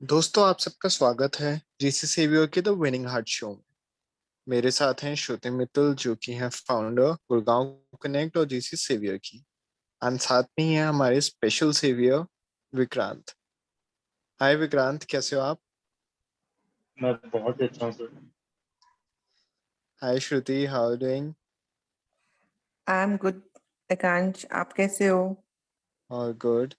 दोस्तों, आप सबका स्वागत है जीसी सेवियर के द विनिंग हार्ट शो में। मेरे साथ हैं श्रुति मित्तल, जो कि हैं फाउंडर गुड़गांव कनेक्ट और जीसी सेवियर की। और साथ में ही है हमारे special saviour Vikrant. Hi Vikrant, कैसे हो आप? मैं बहुत अच्छा हूँ sir. Hi Shruti, how are doing? I am good. Ekansh, आप कैसे हो? और गुड।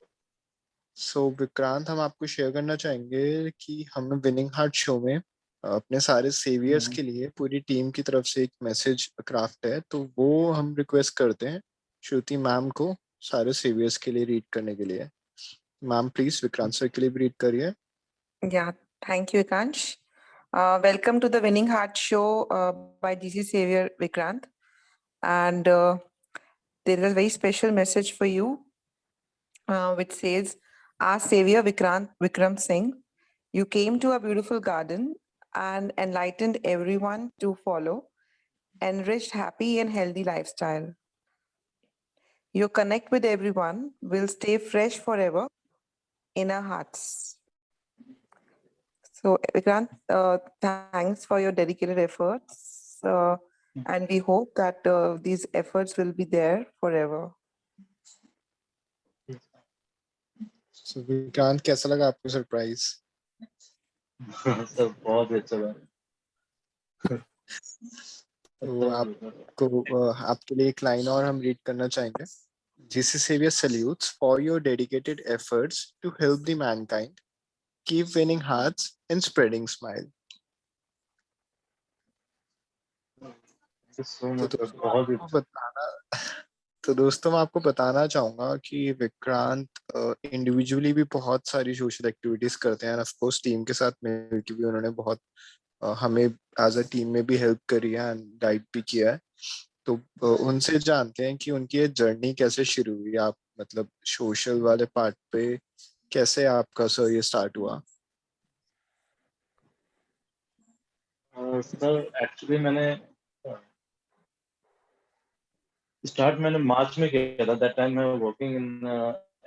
सो विक्रांत, हम आपको शेयर करना चाहेंगे कि हम विनिंग हार्ट शो में अपने सारे सेवियर्स हम्म, के लिए पूरी टीम की तरफ से एक मैसेज क्राफ्ट है, तो वो हम रिक्वेस्ट करते हैं श्रुति मैम को सारे सेवियर्स के लिए रीड करने के लिए। मैम प्लीज विक्रांत सर के लिए भी रीड करिए। Yeah, thank you, Ekansh. Welcome to the Winning Heart Show by DC Savior Vikrant. And there is a very special message for you, which says, "Our Savior Vikrant Vikram Singh, you came to a beautiful garden and enlightened everyone to follow, enriched, happy, and healthy lifestyle. Your connect with everyone will stay fresh forever in our hearts." So, Vikrant, thanks for your dedicated efforts. And we hope that these efforts will be there forever. सो विक्रांत, कैसा लगा आपको surprise? Sir बहुत अच्छा लगा। तो अच्छा लगा sir. आपको आपके लिए एक लाइन और हम रीड करना चाहेंगे। G C saviour salutes for your dedicated efforts to help the mankind, keep winning hearts and spreading smile. Thank you so तो much सर, दोस्तों बहुत आपको अच्छा। बताना तो दोस्तों मैं आपको बताना चाहूंगा कि विक्रांत इंडिविजुअली भी बहुत सारी सोशल एक्टिविटीज करते हैं, ऑफ कोर्स टीम के साथ मिलकर भी उन्होंने बहुत हमें एज अ टीम में भी हेल्प करी है एंड गाइड भी किया है। तो उनसे जानते हैं कि उनकी ये जर्नी कैसे शुरू हुई। आप मतलब सोशल वाले पार्ट पे कैसे आपका सर ये स्टार्ट हुआ? सर एक्चुअली मैंने मार्च में किया था। दैट टाइम मैं वर्किंग इन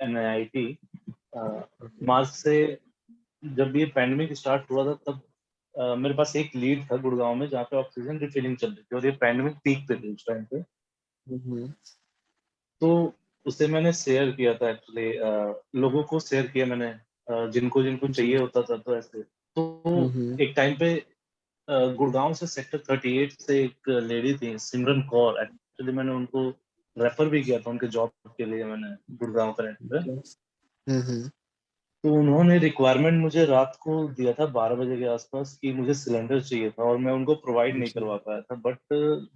NIIT। मार्च से जब ये पैंडेमिक स्टार्ट हुआ था तब मेरे पास एक लीड था गुड़गांव में जहाँ पे ऑक्सीजन रिफिलिंग चल रही थी और ये पैंडेमिक पीक पे थी उस टाइम पे। हम्म। तो उसे मैंने शेयर किया था एक्चुअली, लोगों को शेयर किया मैंने, जिनको जिनको जी। चाहिए होता था तो ऐसे। तो हम्म। एक टाइम पे गुड़गांव से सेक्टर 38 से एक लेडी थी सिमरन कौर। एक्चुअली मैंने उनको रेफर भी किया था उनके जॉब के लिए, मैंने गुड़गांव कनेक्ट पे। हम्म। तो उन्होंने रिक्वायरमेंट मुझे रात को दिया था 12 बजे के आसपास कि मुझे सिलेंडर चाहिए था और मैं उनको प्रोवाइड नहीं करवा पाया था। बट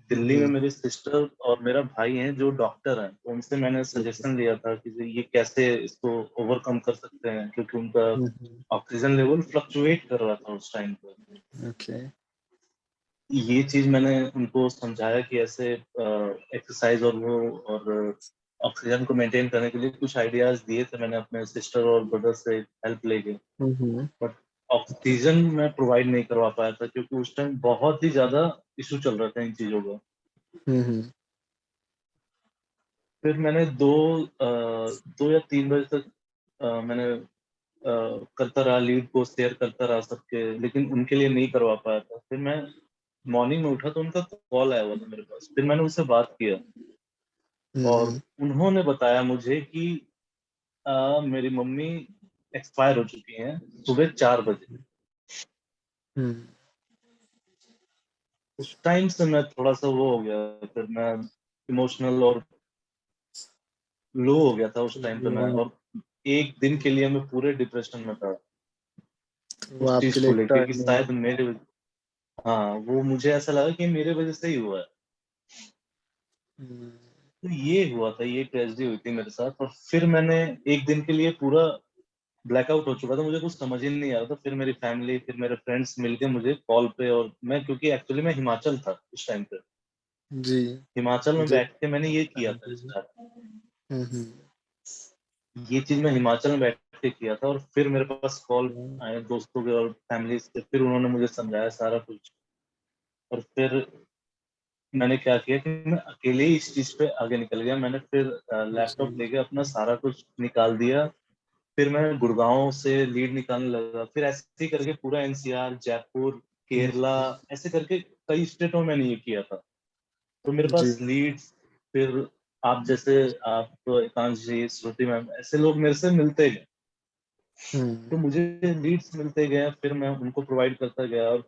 दिल्ली में मेरी सिस्टर और मेरा भाई हैं जो डॉक्टर हैं, तो उनसे मैंने सजेशन लिया था कि ये कैसे इसको ओवरकम कर सकते हैं, क्योंकि उनका ऑक्सीजन लेवल फ्लक्चुएट कर रहा था उस टाइम पर। ओके। ये चीज मैंने उनको समझाया कि ऐसे एक्सरसाइज और वो और ऑक्सीजन को मेंटेन करने के लिए कुछ आइडियाज दिए थे मैंने अपने सिस्टर और ब्रदर से हेल्प लेके। बट ऑक्सीजन मैं प्रोवाइड नहीं करवा पाया था क्योंकि उस टाइम बहुत ही ज्यादा इशू चल रहा था इन चीजों का। फिर मैंने 2 या 3 बजे तक मैंने करता रहा, लीड को शेयर करता रहा सबके, लेकिन उनके लिए नहीं करवा पाया था। फिर मैं मॉर्निंग में उठा तो उनका कॉल आया हुआ था मेरे पास। फिर मैंने उनसे बात किया और उन्होंने बताया मुझे कि मेरी मम्मी एक्सपायर हो चुकी हैं सुबह 4 बजे। उस टाइम से मैं थोड़ा सा वो हो गया, फिर मैं इमोशनल और लो हो गया था उस टाइम पे मैं। और एक दिन के लिए मैं पूरे डिप्रेशन में था वो उस चीज आपके लिए को एक लेके कि टर्निंग। शायद हाँ, वो मुझे ऐसा लगा कि मेरे वजह से ही हुआ है। तो ये हुआ था, ये ट्रेजेडी हुई थी मेरे साथ। और फिर मैंने एक दिन के लिए पूरा ब्लैकआउट हो चुका था, मुझे कुछ समझ ही नहीं आ रहा था। फिर मेरी फैमिली, फिर मेरे फ्रेंड्स मिलके मुझे कॉल पे, और मैं क्योंकि एक्चुअली मैं हिमाचल था उस टाइम पे, जी। हिमाचल में मुझे बैठ के मैंने ये किया था हम्म। स्टार्ट। ये चीज मैं हिमाचल में बैठ के किया था। और फिर मेरे पास कॉल आए दोस्तों के और फैमिली से, फिर उन्होंने मुझे समझाया सारा कुछ। और फिर मैंने क्या किया कि मैं अकेले ही इस चीज पे आगे निकल गया। मैंने फिर लैपटॉप लेके अपना सारा कुछ निकाल दिया। फिर मैं गुड़गांव से लीड निकालने लगा, फिर ऐसे ही करके पूरा एनसीआर, जयपुर, केरला, ऐसे करके कई स्टेटों में मैंने ये किया था। तो मेरे जी पास लीड्स, फिर आप जैसे, आप तो एकांश जी, श्रुति मैम, ऐसे लोग मेरे से मिलते गए, तो मुझे लीड्स मिलते गए, फिर मैं उनको प्रोवाइड करता गया। और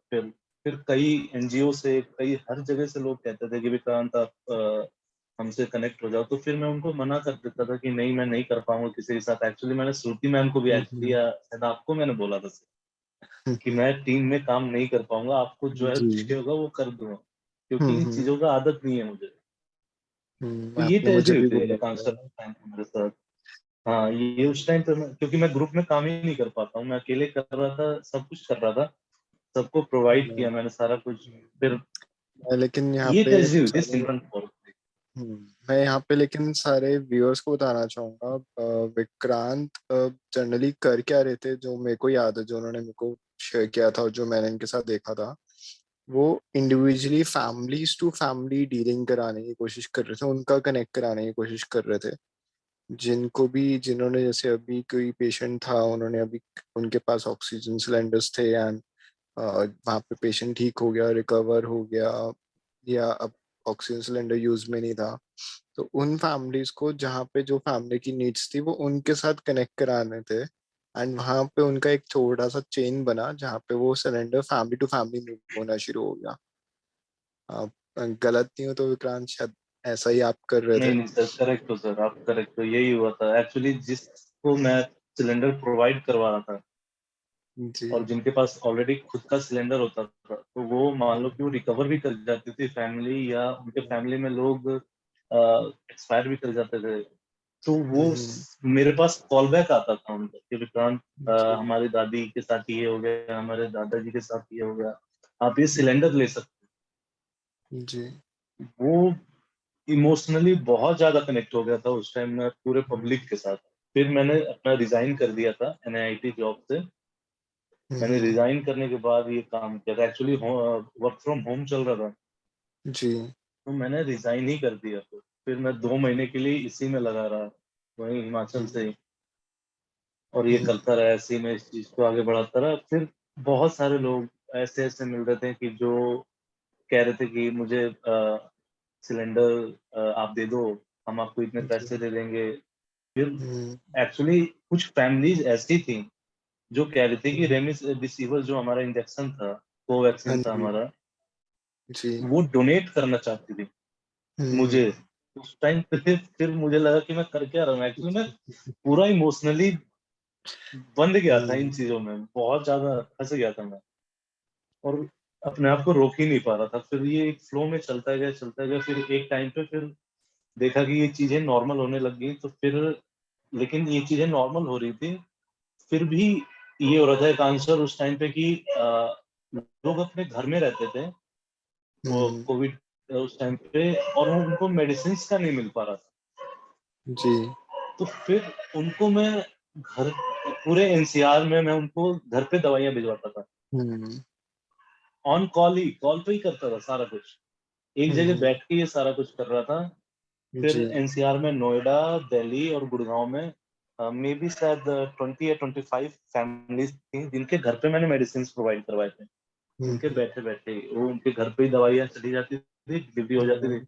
फिर कई एनजीओ से, कई हर जगह से लोग कहते थे कि विक्रांत आप हमसे कनेक्ट हो जाओ, तो फिर मैं उनको मना कर देता था कि नहीं, मैं नहीं कर पाऊंगा किसी के साथ। एक्चुअली मैंने श्रुति मैम को भी एक्चुअली, शायद आपको मैंने बोला था कि मैं टीम में काम नहीं कर पाऊंगा, आपको जो हेल्प जी चाहिए होगा वो कर दूंगा, क्योंकि इन चीजों का आदत नहीं है मुझे। तो ये आपने मुझे ट्रेजेडी हुई भी थी बोला एकांश था। सर के टाइम पे मेरे साथ। हाँ, ये उस टाइम पे क्योंकि मैं ग्रुप में काम ही नहीं कर पाता हूँ, मैं अकेले कर रहा था, सब कुछ कर रहा था, सबको प्रोवाइड किया मैंने सारा कुछ। फिर लेकिन यहाँ ये पे ट्रेजेडी हुई थी सारे सिमरन कौर की। मैं यहाँ पे लेकिन सारे व्यूअर्स को बताना चाहूंगा, विक्रांत जनरली कर क्या रहे थे, जो मेरे को याद है, जो उन्होंने मेरे को शेयर किया था और जो मैंने इनके साथ देखा था, वो individually families to family dealing कराने की कोशिश कर रहे थे, उनका कनेक्ट कराने की कोशिश कर रहे थे। जिनको भी, जिन्होंने, जैसे अभी कोई पेशेंट था, उन्होंने अभी, उनके पास ऑक्सीजन सिलेंडर्स थे एंड वहाँ पे पेशेंट ठीक हो गया, रिकवर हो गया, या अब ऑक्सीजन सिलेंडर यूज में नहीं था, तो उन फैमिलीज को, जहाँ पे जो फैमिली की नीड्स थी, वो उनके साथ कनेक्ट कराने थे। एंड वहाँ पे उनका एक छोटा सा चेन बना, जहाँ पे वो cylinder family to family move होना शुरू हो गया। आप गलत नहीं हो तो विक्रांत, शायद ऐसा ही आप कर रहे नहीं थे। नहीं सर, करेक्ट हो सर, आप करेक्ट हो, यही हुआ था एक्चुअली। जिसको मैं सिलेंडर प्रोवाइड करवा रहा था जी और जिनके पास ऑलरेडी खुद का सिलेंडर होता था, तो वो मान लो कि वो रिकवर भी कर जाती थी फैमिली, या उनके फैमिली में लोग एक्सपायर भी कर जाते थे, तो वो मेरे पास कॉल बैक आता था उनका कि विक्रांत, जी हमारी दादी के साथ ये हो गया, हमारे दादाजी के साथ ये हो गया, आप ये सिलेंडर ले सकते जी हो। वो इमोशनली बहुत ज्यादा कनेक्ट हो गया था उस टाइम में पूरे पब्लिक के साथ। फिर मैंने अपना रिजाइन कर दिया था एनआईटी जॉब से। मैंने रिजाइन करने के बाद ये काम किया था, एक्चुअली वर्क फ्रॉम होम चल रहा था, जी तो मैंने रिजाइन ही कर दिया। फिर मैं 2 महीने के लिए इसी में लगा रहा, वहीं हिमाचल से ही, और ये करता रहा, ऐसे ही मैं इस चीज को आगे बढ़ाता रहा। फिर बहुत सारे लोग ऐसे ऐसे मिल रहे थे कि जो कह रहे थे कि मुझे सिलेंडर आप दे दो, हम आपको इतने पैसे दे देंगे। फिर एक्चुअली कुछ फैमिलीज ऐसी थी जो कह रही थी कि रेमडेसिविर जो हमारा इंजेक्शन था, हाँ कोवैक्सीन था जी हमारा, जी वो डोनेट करना चाहती थी मुझे। उस टाइम पे फिर मुझे लगा कि मैं कर क्या रहा हूँ, एक्चुअली मैं पूरा इमोशनली बंद गया था इन चीजों में, बहुत ज्यादा फंस गया था मैं, और अपने आप को रोक ही नहीं पा रहा था। फिर ये एक फ्लो में चलता गया चलता गया, फिर एक टाइम पे फिर देखा कि ये चीजें नॉर्मल होने लग गई, तो फिर, लेकिन ये चीजें नॉर्मल हो रही थी, फिर भी ये हो रहा था एक आंसर उस टाइम पे कि लोग अपने घर में रहते थे, वो कोविड उस टाइम पे, और उनको मेडिसिन का नहीं मिल पा रहा था। जी तो फिर उनको मैं घर, पूरे एनसीआर में मैं उनको घर पे दवाइयां भिजवाता था, ऑन कॉल ही, कॉल पे ही करता था सारा कुछ, एक जगह बैठ के ये सारा कुछ कर रहा था। फिर जी एनसीआर में नोएडा, दिल्ली और गुड़गांव में मे बी शायद 20 या 25 फैमिलीज थी जिनके घर पे मैंने मेडिसिन प्रोवाइड करवाए थे। उनके बैठे बैठे वो उनके घर पे ही दवाइयाँ चली जाती थी, डिलीवरी हो जाती थी,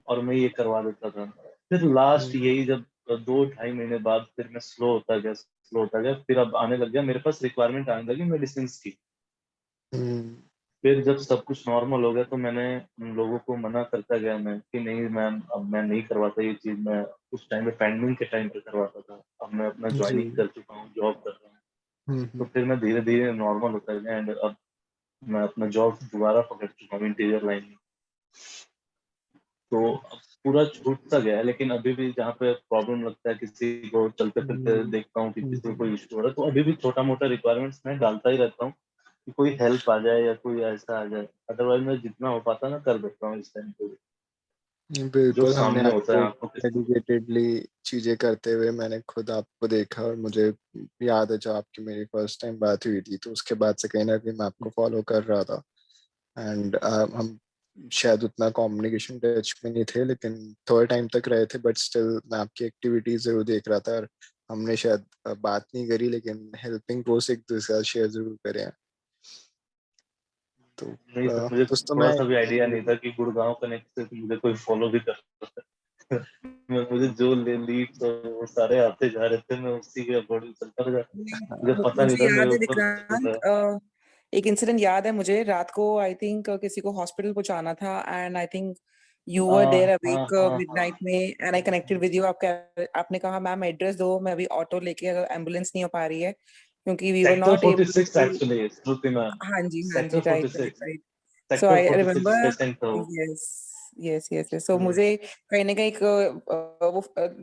और मैं ये करवा देता था। फिर लास्ट यही जब 2-2.5 महीने बाद फिर मैं स्लो होता गया, स्लो होता गया, फिर अब आने लग गया मेरे पास रिक्वायरमेंट आने लगी मेडिसिन की। फिर जब सब कुछ नॉर्मल हो गया तो मैंने उन लोगों को मना करता गया मैं कि नहीं मैम, अब मैं नहीं करवाता ये चीज। मैं उस टाइम पे पैंडमिक के टाइम पे करवाता था, अब मैं अपना जी ज्वाइनिंग कर चुका हूँ, जॉब कर रहा हूँ, तो फिर मैं धीरे धीरे नॉर्मल होता गया, एंड अब मैं अपना जॉब दोबारा पकड़ चुका हूँ इंटीरियर लाइन में। तो अब पूरा छूटता गया है, लेकिन अभी भी जहाँ पे प्रॉब्लम लगता है, किसी को चलते फिरते देखता हूँ कि किसी को कोई इशू हो रहा है, तो अभी भी छोटा मोटा रिक्वायरमेंट्स मैं डालता ही रहता हूँ कि कोई हेल्प आ जाए या कोई ऐसा आ जाए। अदरवाइज मैं जितना हो पाता ना कर देता हूँ इस टाइम पे, जो बिल्कुल, हमने सामने होता है आपको आंखों के सामने। डेडिकेटेडली चीजें करते हुए, मैंने खुद आपको देखा, और मुझे याद है जब आपकी मेरी फर्स्ट टाइम बात हुई थी, तो उसके बाद से कहीं ना कहीं मैं आपको फॉलो कर रहा था। एंड हम शायद उतना कम्युनिकेशन टच में नहीं थे, लेकिन थोड़े टाइम तक रहे थे, बट स्टिल मैं आपकी एक्टिविटीज जरूर देख रहा था। हमने शायद बात नहीं करी, लेकिन हेल्पिंग पोस्ट एक दूसरे के साथ शेयर जरूर करे हैं। तो नहीं सर, मुझे दोस्तों थोड़ा मैं सा भी आइडिया नहीं था कि गुड़गांव कनेक्ट से मुझे कोई फॉलो भी कर सकता है। मुझे जो लीड्स और वो सारे आते जा रहे थे, मैं उसी के अकॉर्डिंग चलता रहा। मुझे पता नहीं मुझे था मेरे याद है ऊपर चल रहा विक्रांत, है। एक इंसिडेंट याद है मुझे। रात को आई थिंक किसी को हॉस्पिटल पहुंचाना था, and I think you were हाँ देयर हाँ अवेक हाँ मिडनाइट हाँ। में, and I connected with you. आपने कहा मैम एड्रेस दो, मैं अभी ऑटो लेके, अगर एम्बुलेंस नहीं हो पा रही है क्योंकि we were sector not able 46 to. Actually, Shruti ma'am. हाँ जी, हाँ जी, sector right, right, 46, right. So sector I 46 remember. Patient था वो। Yes, yes, yes, yes. So hmm, मुझे कहीं ना कहीं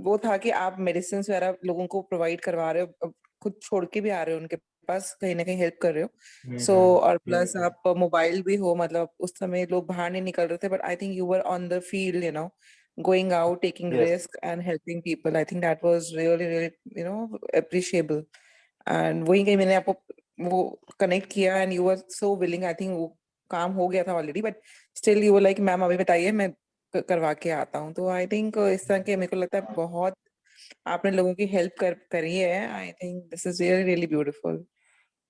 वो था कि आप मेडिसिन वगैरह लोगों को प्रोवाइड करवा रहे हो, खुद छोड़ के भी आ रहे हो उनके पास, कहीं ना कहीं हेल्प कर रहे हो। सो और प्लस आप मोबाइल भी हो, मतलब उस समय लोग बाहर नहीं निकल रहे थे, but I think you were on the field, going out, taking yes. risk and helping people. I think that was really, really, appreciable. And वही कहीं मैंने आपको वो कनेक्ट किया, and you were so willing. I think वो काम हो गया था already, but still you were like ma'am अभी बताइए, मैं करवा के आता हूँ। तो आई थिंक इस तरह के मेरे को लगता है बहुत आपने लोगों की हेल्प करी है। I think this is really really beautiful.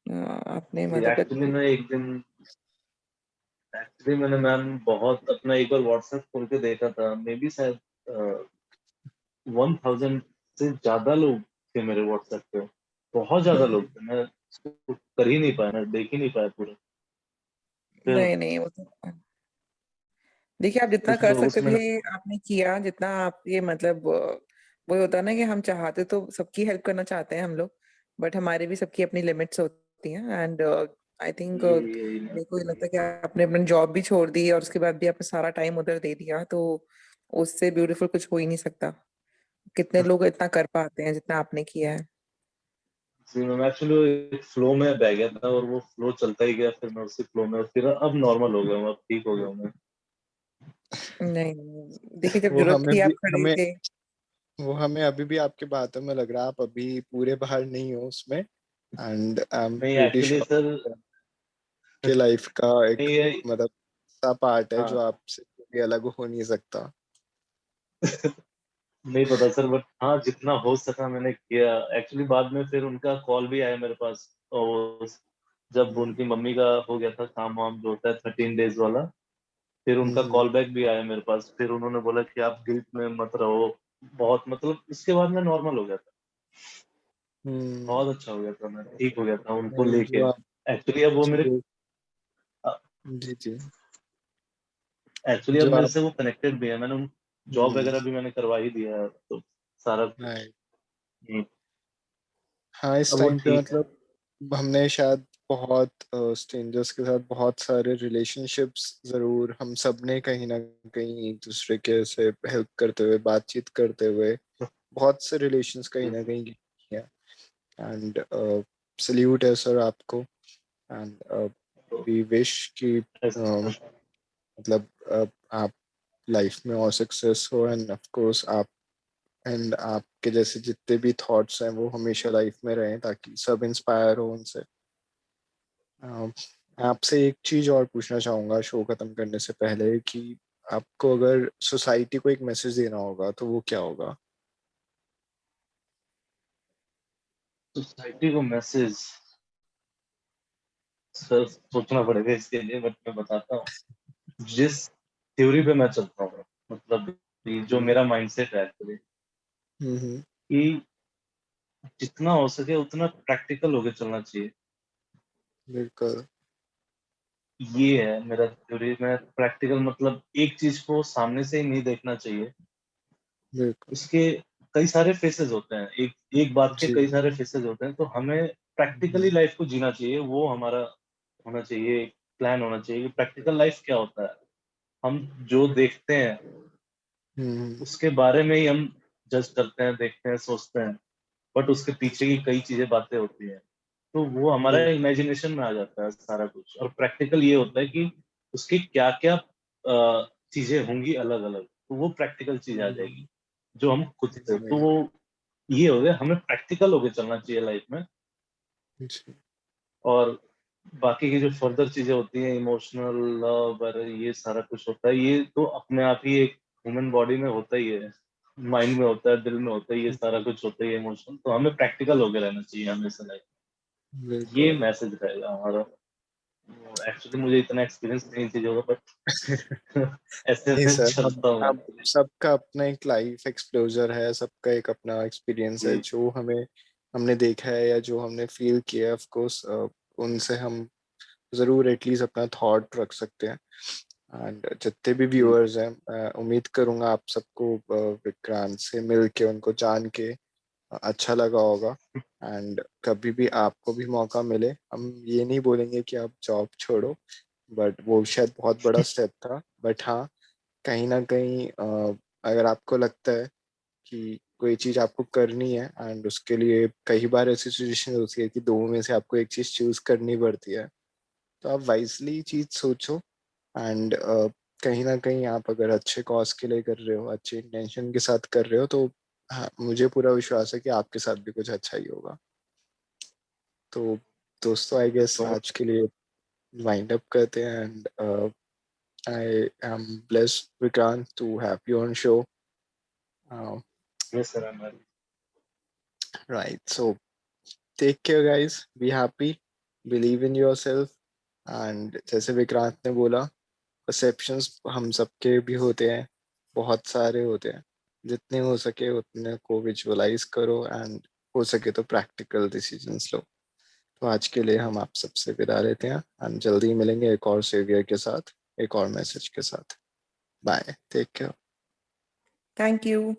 आपने एक्चुअली मतलब मैं एक दिन, एक्चुअली मैंने मैम बहुत अपना एक बार व्हाट्सएप खोल के देखा था, मे बी शायद 1000 से ज्यादा लोग थे मेरे व्हाट्सएप पे। बहुत ज्यादा लोग थे, मैं उसको कर ही नहीं पाया, मैं देख ही नहीं पाया पूरा। फिर नहीं, नहीं, वो तो देखिए, आप जितना कुछ कर लोग सकते उसमें। थे आपने किया, जितना आप ये मतलब वही होता है ना कि हम चाहते तो सबकी हेल्प करना चाहते हैं हम लोग, बट हमारे भी सबकी अपनी लिमिट्स होती हैं। एंड आई थिंक यही मेरे को ये लगता है कि आपने अपनी जॉब भी छोड़ दी और उसके बाद भी आपने सारा टाइम उधर दे दिया, तो उससे ब्यूटीफुल कुछ हो ही नहीं सकता। कितने लोग इतना कर पाते हैं जितना आपने किया है। मैं एक्चुअली एक फ्लो में बह गया था और वो फ्लो चलता ही गया, फिर मैं उसी फ्लो में, फिर अब नॉर्मल हो गया हूँ, अब ठीक हो गया हूँ मैं। नहीं, नहीं, देखिए, जब वो जरूरत हमें थी आप भी खड़े हमें थे। वो हमें अभी भी आपकी बातों में लग रहा है आप अभी पूरे बाहर नहीं हो उसमें। एंड आई एम नहीं प्रीटी एक्चुअली सर, श्योर के लाइफ का एक नहीं ये, मतलब सा पार्ट है जो हाँ, आपसे कभी अलग हो नहीं सकता। नहीं पता सर, बट हाँ जितना हो सका मैंने किया। एक्चुअली बाद में फिर उनका कॉल भी आया मेरे पास, और जब हम्म, उनकी मम्मी का हो गया था काम वाम जो होता है 13 डेज वाला, फिर उनका हम्म, कॉल बैक भी आया मेरे पास। फिर उन्होंने बोला कि आप गिल्ट में मत रहो। बहुत मतलब उसके बाद मैं नॉर्मल हो गया था, हम्म। बहुत अच्छा हो गया था, मैं ठीक हो गया था उनको नहीं, लेके। एक्चुअली अब वो मेरे, जो जी जी, एक्चुअली अब जो मेरे आप से वो कनेक्टेड भी है, मैंने उन जॉब हम्म, वगैरह भी मैंने करवा ही दिया है तो सारा कुछ। राइट। हम्म, हाँ, इस अब वो टाइम पे ठीक है। मतलब हमने शायद बहुत स्ट्रेंजर्स के साथ बहुत सारे रिलेशनशिप्स जरूर हम सब ने कहीं ना कहीं एक दूसरे के से हेल्प करते हुए बातचीत करते हुए बहुत से रिलेशंस कहीं ना कहीं किए हैं। एंड सल्यूट है सर आपको। एंड तो वी विश कि ऐसा- मतलब आप लाइफ में और सक्सेस हो, एंड ऑफ कोर्स आप एंड आपके जैसे जितने भी थॉट्स हैं वो हमेशा लाइफ में रहें ताकि सब इंस्पायर हो उनसे। अम, आपसे एक चीज और पूछना चाहूंगा शो खत्म करने से पहले कि आपको अगर सोसाइटी को एक मैसेज देना होगा तो वो क्या होगा? सोसाइटी को मैसेज, सर सोचना पड़ेगा इसके लिए, बट मैं बताता हूँ जिस थ्योरी पे मैं चलता हूँ, मतलब ये जो मेरा माइंडसेट है एक्चुअली, हम्म, कि जितना हो सके उतना प्रैक्टिकल होके चलना चाहिए। बिल्कुल, ये है मेरा थ्योरी में। प्रैक्टिकल मतलब एक चीज को सामने से ही नहीं देखना चाहिए, बिल्कुल। उसके कई सारे फेसेस होते हैं, एक एक बात के जी। कई सारे फेसेस होते हैं, तो हमें प्रैक्टिकली हम्म, लाइफ को जीना चाहिए, वो हमारा होना चाहिए, प्लान होना चाहिए कि प्रैक्टिकल लाइफ क्या होता है। हम जो देखते हैं हम्म, उसके बारे में ही हम जज करते हैं, देखते हैं, सोचते हैं, बट उसके पीछे की कई चीजें बातें होती हैं, तो वो हमारा बिल्कुल। इमेजिनेशन में आ जाता है सारा कुछ। और प्रैक्टिकल ये होता है कि उसकी क्या क्या चीजें होंगी अलग अलग, तो वो प्रैक्टिकल चीज आ जाएगी जो हम खुद से, तो जी वो ये हो गया। हमें प्रैक्टिकल होके चलना चाहिए लाइफ में। जी। और बाकी की जो फर्दर चीजें होती हैं, इमोशनल लव और ये सारा कुछ होता है, ये तो अपने आप ही एक ह्यूमन बॉडी में होता ही है। माइंड में होता है, दिल में होता है, ये सारा कुछ होता है, ये इमोशन, तो हमें प्रैक्टिकल होके रहना चाहिए हमेशा लाइफ। ये बिल्कुल। मैसेज रहेगा हमारा। एक्चुअली मुझे इतना एक्सपीरियंस नहीं इन चीजों का, बट ऐसे नहीं में सर, चलता हूँ हम एक्चुअली। सबका अपना एक लाइफ एक्सपोजर है, सबका एक अपना एक्सपीरियंस है, जी जो हमने देखा है या जो हमने फील किया है। ऑफ कोर्स उनसे हम जरूर एटलीस्ट अपना थॉट रख सकते हैं। एंड जितने भी जी व्यूअर्स हैं, मैं उम्मीद करूंगा आप सबको विक्रांत से मिल के, उनको जान के अच्छा लगा होगा। एंड कभी भी आपको भी मौका मिले, हम ये नहीं बोलेंगे कि आप जॉब छोड़ो, बट वो शायद बहुत बड़ा स्टेप था। बट हाँ, कहीं ना कहीं अगर आपको लगता है कि कोई चीज आपको करनी है, एंड उसके लिए कई बार ऐसी सिचुएशन होती है कि दो में से आपको एक चीज चूज करनी पड़ती है, तो आप वाइजली चीज सोचो। एंड कहीं ना कहीं आप अगर अच्छे कॉज के लिए कर रहे हो, अच्छे इंटेंशन के साथ कर रहे हो, तो हाँ, मुझे पूरा विश्वास है कि आपके साथ भी कुछ अच्छा ही होगा। तो दोस्तों, आई गेस तो आज के लिए वाइंड अप करते हैं। And I am blessed Vikrant to have you on show. Yes sir, I right, so take care guys, be happy, believe in yourself. And जैसे विक्रांत ने बोला, परसेप्शंस हम सबके भी होते हैं, बहुत सारे होते हैं। जितने हो सके उतने को विजुअलाइज करो, एंड हो सके तो प्रैक्टिकल डिसीजंस लो। तो आज के लिए हम आप सबसे विदा लेते हैं, एंड जल्दी मिलेंगे एक और सेवियर के साथ, एक और मैसेज के साथ। Bye, take care. Thank you.